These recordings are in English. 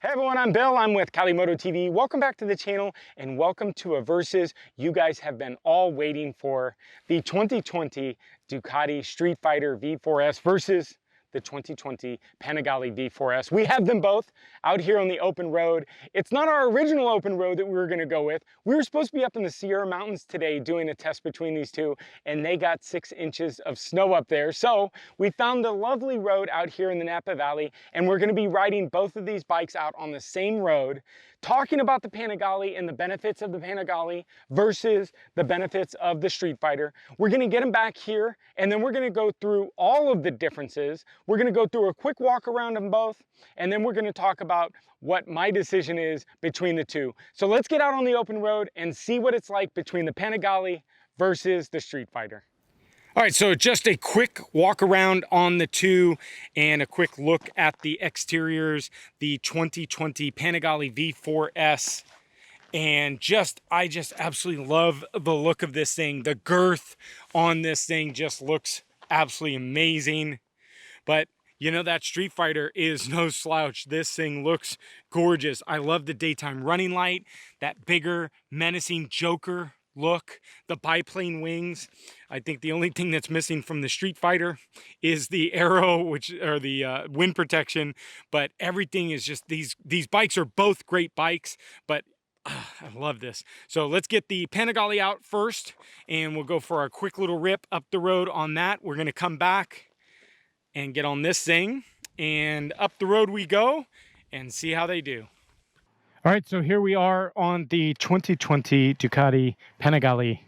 Hey everyone, I'm Bill. I'm with Cali Moto TV. Welcome back to the channel and welcome to a versus you guys have been all waiting for, the 2020 Ducati Streetfighter V4s versus the 2020 Panigale V4s. We have them both out here on the open road. It's not our original open road that we were gonna go with. We were supposed to be up in the Sierra Mountains today doing a test between these two, and they got 6 inches of snow up there. So we found the lovely road out here in the Napa Valley, and we're gonna be riding both of these bikes out on the same road, talking about the Panigale and the benefits of the Panigale versus the benefits of the Streetfighter. We're gonna get them back here, and then we're gonna go through all of the differences. We're gonna go through a quick walk around them both, and then we're gonna talk about what my decision is between the two. So let's get out on the open road and see what it's like between the Panigale versus the Streetfighter. All right, so just a quick walk around on the two and a quick look at the exteriors, the 2020 Panigale V4s. And I just absolutely love the look of this thing. The girth on this thing just looks absolutely amazing. But you know, that Streetfighter is no slouch. This thing looks gorgeous. I love the daytime running light, that bigger, menacing Joker look, the biplane wings. I think the only thing that's missing from the Streetfighter is the arrow, or the wind protection. But everything is just, these bikes are both great bikes, but I love this. So let's get the Panigale out first, and we'll go for a quick little rip up the road on that. We're gonna come back and get on this thing, and up the road we go and see how they do. All right, so here we are on the 2020 Ducati Panigale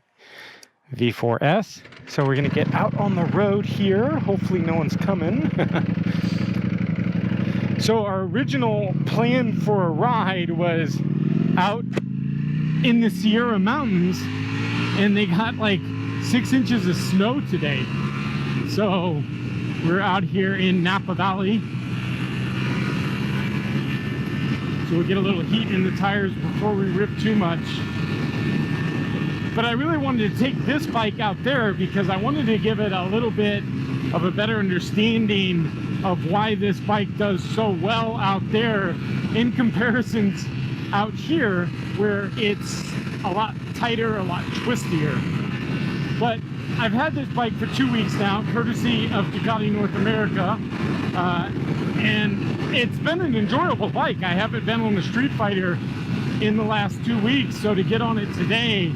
V4s. So we're gonna get out on the road here. Hopefully no one's coming. So our original plan for a ride was out in the Sierra Mountains, and they got like 6 inches of snow today. So we're out here in Napa Valley. So we'll get a little heat in the tires before we rip too much. But I really wanted to take this bike out there because I wanted to give it a little bit of a better understanding of why this bike does so well out there in comparisons out here where it's a lot tighter, a lot twistier. But I've had this bike for 2 weeks now, courtesy of Ducati North America, and it's been an enjoyable bike. I haven't been on the Streetfighter in the last 2 weeks, so to get on it today,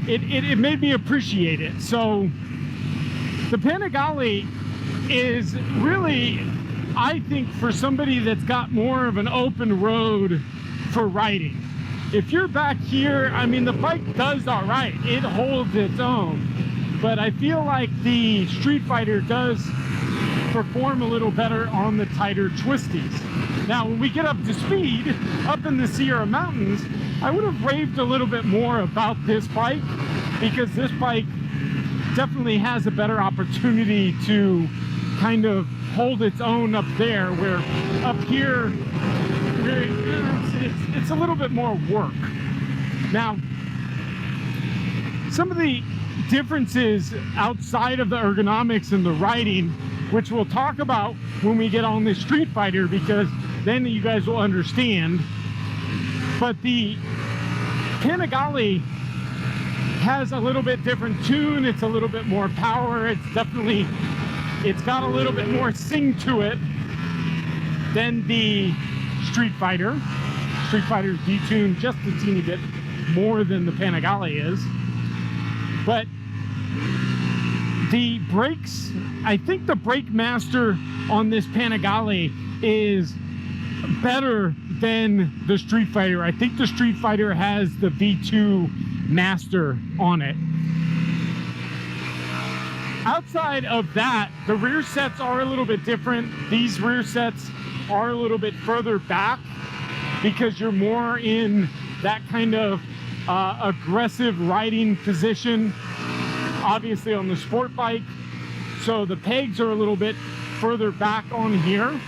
it made me appreciate it. So the Panigale is really, I think, for somebody that's got more of an open road for riding. If you're back here, I mean, the bike does all right. It holds its own. But I feel like the Streetfighter does perform a little better on the tighter twisties. Now, when we get up to speed, up in the Sierra Mountains, I would have raved a little bit more about this bike, because this bike definitely has a better opportunity to kind of hold its own up there, where up here, it's a little bit more work. Now, some of the differences outside of the ergonomics and the riding, which we'll talk about when we get on the Streetfighter, because then you guys will understand. But the Panigale has a little bit different tune. It's a little bit more power. It's got a little bit more sing to it than the Streetfighter. Streetfighter's detuned just a teeny bit more than the Panigale is. But the brakes, I think the brake master on this Panigale is better than the Streetfighter. I think the Streetfighter has the V2 master on it. Outside of that, the rear sets are a little bit different. These rear sets are a little bit further back because you're more in that kind of aggressive riding position, obviously on the sport bike. So the pegs are a little bit further back on here.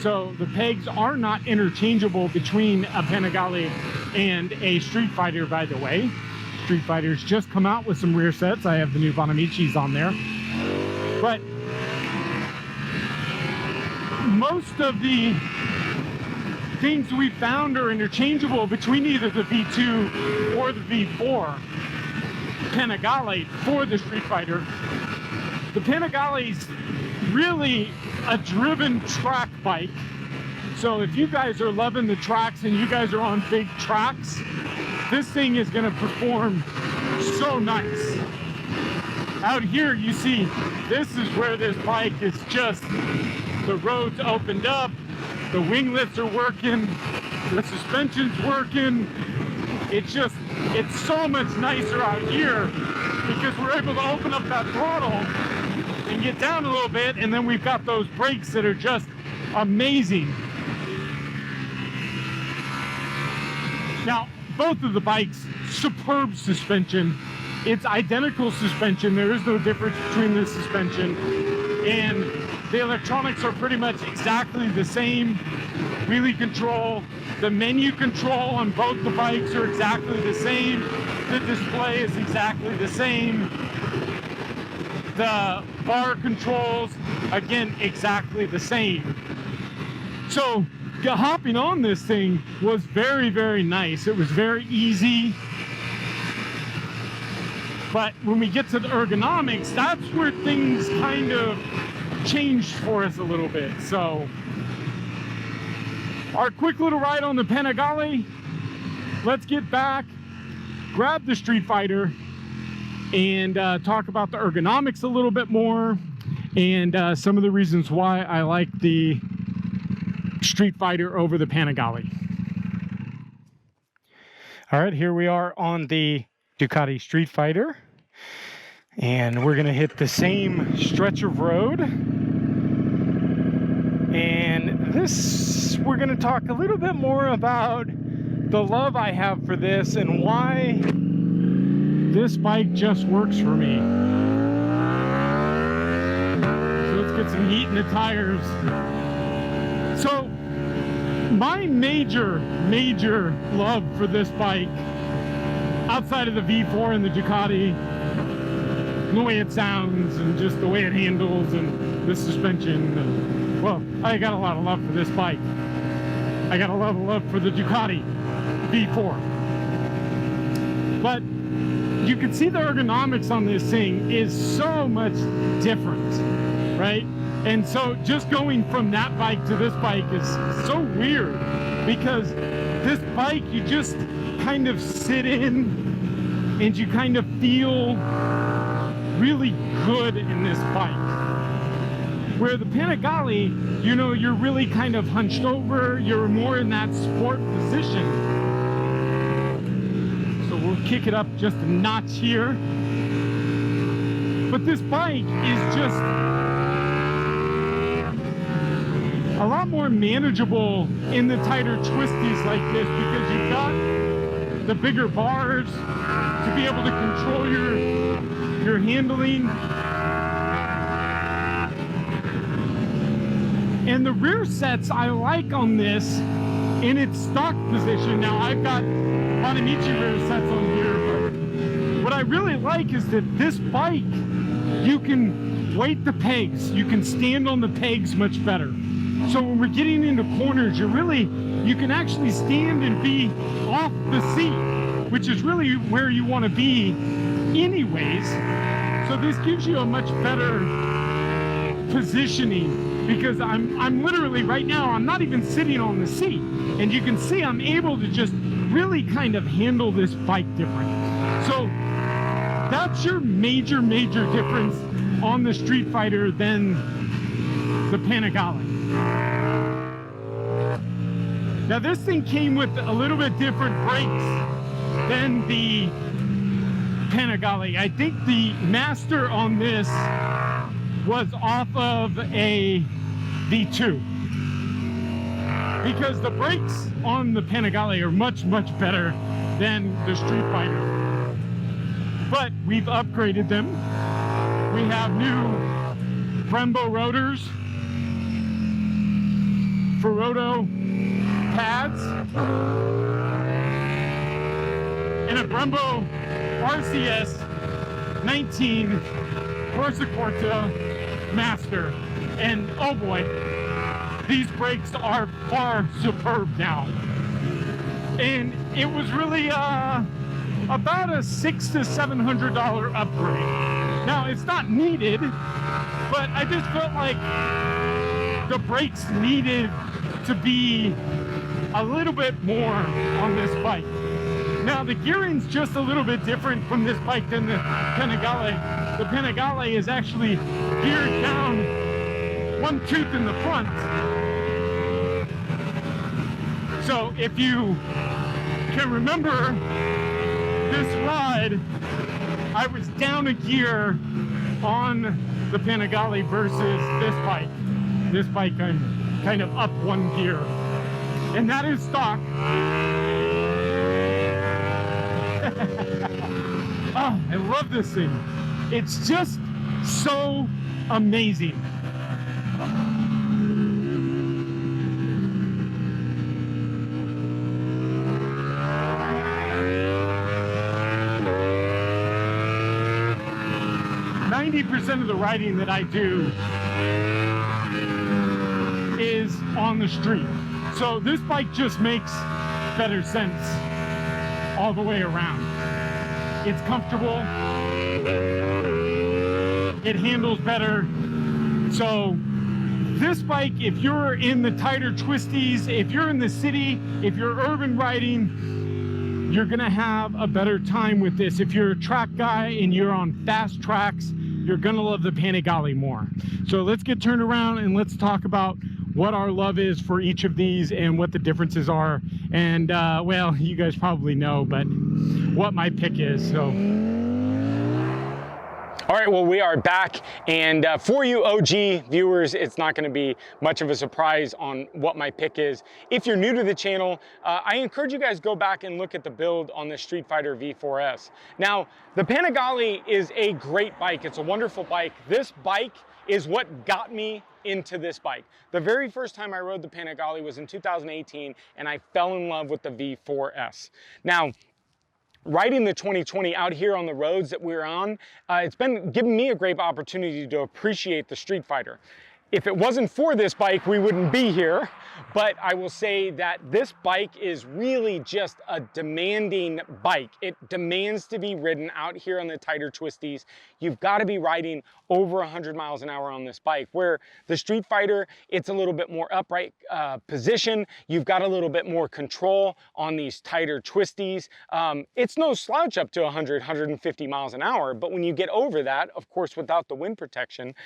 So the pegs are not interchangeable between a Panigale and a Streetfighter, by the way. Streetfighter's just come out with some rear sets. I have the new Bonamicis on there. But most of the things we found are interchangeable between either the V2 or the V4 Panigale for the Street Fighter. The Panigale's really a driven track bike. So if you guys are loving the tracks and you guys are on big tracks, this thing is going to perform so nice. Out here you see, this is where this bike is just, the road's opened up, the winglets are working, the suspension's working. It's so much nicer out here because we're able to open up that throttle and get down a little bit, and then we've got those brakes that are just amazing. Now, both of the bikes, superb suspension. It's identical suspension. There is no difference between the suspension. And the electronics are pretty much exactly the same. Wheelie control, the menu control on both the bikes are exactly the same. The display is exactly the same. The bar controls, again, exactly the same. So hopping on this thing was very, very nice. It was very easy. But when we get to the ergonomics, that's where things kind of changed for us a little bit. So our quick little ride on the Panigale. Let's get back, grab the Street Fighter, and talk about the ergonomics a little bit more, and some of the reasons why I like the Street Fighter over the Panigale. All right, here we are on the Ducati Street Fighter, and we're gonna hit the same stretch of road. And this, we're gonna talk a little bit more about the love I have for this and why this bike just works for me. So let's get some heat in the tires. So my major love for this bike, outside of the V4 and the Ducati, the way it sounds and just the way it handles and the suspension, well, I got a lot of love for this bike. I got a lot of love for the Ducati V4. But you can see the ergonomics on this thing is so much different, right? And so just going from that bike to this bike is so weird, because this bike, you just kind of sit in and you kind of feel really good in this bike. Where the Panigale, you know, you're really kind of hunched over, you're more in that sport position. So we'll kick it up just a notch here. But this bike is just a lot more manageable in the tighter twisties like this, because you've got the bigger bars to be able to control your handling. And the rear sets I like on this in its stock position. Now I've got Panamichi rear sets on here, but what I really like is that this bike, you can weight the pegs, you can stand on the pegs much better. So when we're getting into corners, you can actually stand and be off the seat, which is really where you want to be anyways. So this gives you a much better positioning, because I'm literally right now, I'm not even sitting on the seat, and you can see I'm able to just really kind of handle this bike different. So that's your major difference on the Street Fighter than the Panigale. Now this thing came with a little bit different brakes than the Panigale. I think the master on this was off of a V2, because the brakes on the Panigale are much better than the Street Fighter. But we've upgraded them. We have new Brembo rotors, Ferroto pads, and a Brembo RCS 19 Corsa Corta Master. And oh boy, these brakes are far superb now. And it was really about a $600 to $700 upgrade. Now, it's not needed, but I just felt like the brakes needed to be a little bit more on this bike. Now, the gearing's just a little bit different from this bike than the Panigale. The Panigale is actually geared down one tooth in the front. So if you can remember this ride, I was down a gear on the Panigale versus this bike. This bike, I'm kind of up one gear. And that is stock. Oh, I love this thing. It's just so amazing. % of the riding that I do is on the street. So this bike just makes better sense all the way around. It's comfortable. It handles better. So this bike, if you're in the tighter twisties, if you're in the city, if you're urban riding, you're gonna have a better time with this. If you're a track guy and you're on fast tracks, you're gonna love the Panigale more. So let's get turned around and let's talk about what our love is for each of these and what the differences are. And well, you guys probably know, but what my pick is, so. All right, well, we are back, and for you OG viewers, it's not gonna be much of a surprise on what my pick is. If you're new to the channel, I encourage you guys go back and look at the build on the Streetfighter V4s. Now, the Panigale is a great bike. It's a wonderful bike. This bike is what got me into this bike. The very first time I rode the Panigale was in 2018, and I fell in love with the V4s. Now, riding the 2020 out here on the roads that we're on, it's been giving me a great opportunity to appreciate the Streetfighter. If it wasn't for this bike, we wouldn't be here, but I will say that this bike is really just a demanding bike. It demands to be ridden out here on the tighter twisties. You've got to be riding over 100 miles an hour on this bike, where the Streetfighter, it's a little bit more upright position. You've got a little bit more control on these tighter twisties. It's no slouch up to 100, 150 miles an hour, but when you get over that, of course, without the wind protection,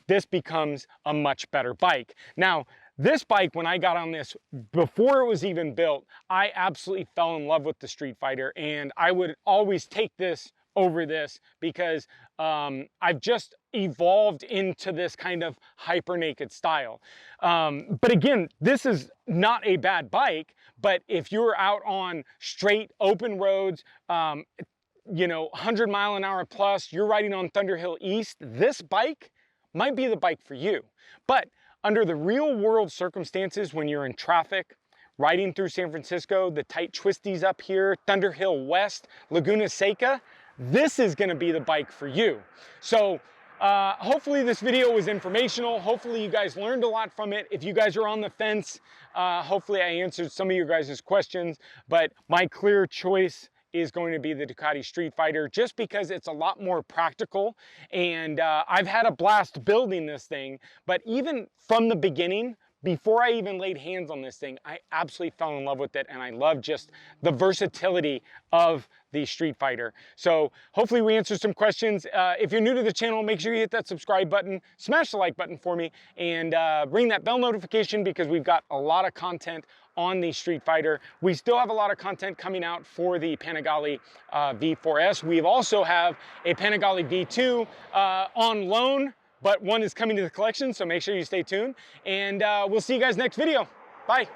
this becomes a much better bike. Now, this bike, when I got on this, before it was even built, I absolutely fell in love with the Streetfighter, and I would always take this over this because I've just evolved into this kind of hyper naked style. But again, this is not a bad bike, but if you're out on straight open roads, you know, 100 mile an hour plus, you're riding on Thunderhill East, this bike might be the bike for you. But under the real world circumstances, when you're in traffic, riding through San Francisco, the tight twisties up here, Thunderhill West, Laguna Seca, this is gonna be the bike for you. So hopefully this video was informational. Hopefully you guys learned a lot from it. If you guys are on the fence, hopefully I answered some of your guys' questions, but my clear choice is going to be the Ducati Streetfighter, just because it's a lot more practical, and I've had a blast building this thing. But even from the beginning, before I even laid hands on this thing, I absolutely fell in love with it, and I love just the versatility of the Streetfighter. So hopefully we answered some questions. If you're new to the channel, make sure you hit that subscribe button, smash the like button for me, and ring that bell notification, because we've got a lot of content on the Streetfighter. We still have a lot of content coming out for the Panigale V4s. We also have a Panigale V2 on loan, but one is coming to the collection, so make sure you stay tuned. And we'll see you guys next video. Bye.